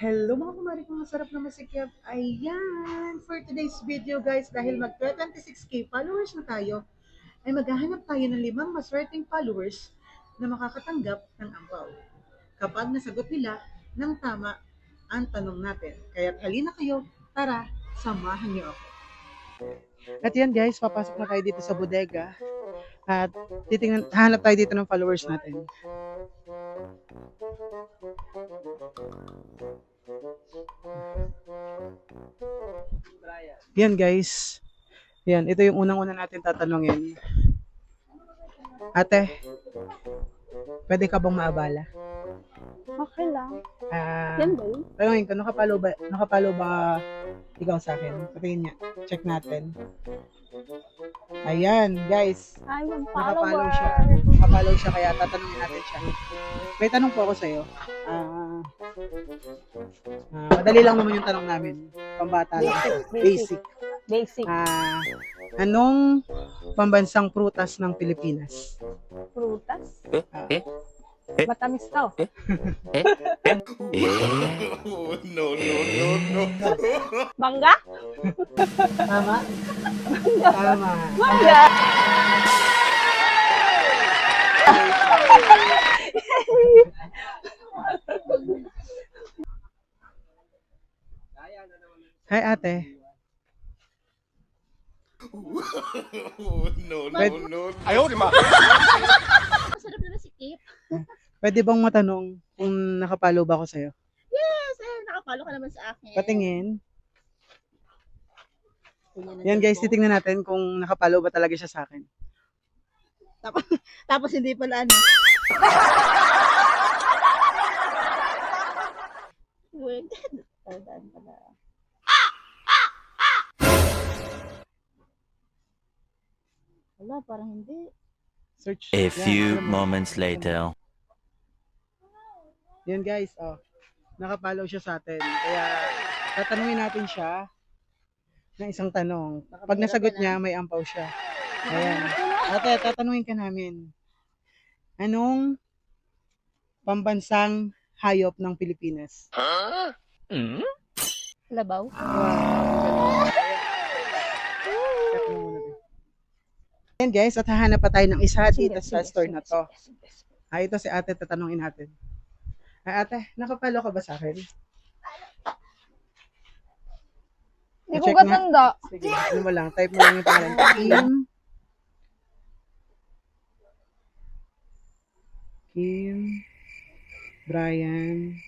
Hello mga kumari kong masarap na masikip. Ayan, for today's video guys, dahil mag 26k followers na tayo, ay maghahanap tayo ng 5 maswerteng followers na makakatanggap ng ampaw. Kapag nasagot nila ng tama ang tanong natin. Kaya halina kayo, tara, samahan niyo ako. At yan guys, papasok na tayo dito sa bodega at hanap tayo dito ng followers natin. Yan guys. Yan, ito yung unang-una natin tatanungin. Ate, pwede ka bang maabala? Okay lang. Ah, Yan ba yun? tanungin ko, nakapalo ba ikaw sa akin? Patingin niya. Check natin. Ayan, guys. Ay, yung Nakapalo follower. siya. Nakapalo siya, kaya tatanungin natin siya. May tanong po ako sa'yo. Madali lang naman yung tanong namin. Pambata lang. Basic. Basic. Anong pambansang prutas ng Pilipinas? Prutas. Ah, Matamis to. No. Mangga? Tama? Tama. Mangga! Hi ate. No. Ayaw, di ma. Masarap na masikip. Pwede bang matanong kung nakapalo ba ako sa'yo? Yes, nakapalo ka naman sa akin. Patingin. Yan guys, titingnan natin kung nakapalo ba talaga siya sa akin. Tapos hindi pala ano. Wait. Wala, parang hindi. Search. A Yan, few alam mo. moments later. Yan guys, nakapalo siya sa atin. Kaya tatanungin natin siya ng isang tanong. Pag nasagot niya, may ampaw siya. Ayan. Ate, tatanungin ka namin. Anong pambansang hayop ng Pilipinas? Labaw? Wow. Ayan guys, at hahanap pa tayo ng isa dito sa store na to. Ito si ate, tatanungin natin. Ate, nakapalo ka ba sa akin? Hindi ko I-check nga. katanda. Sige, ano mo lang, type mo lang yung pangalan. Kim, Brian,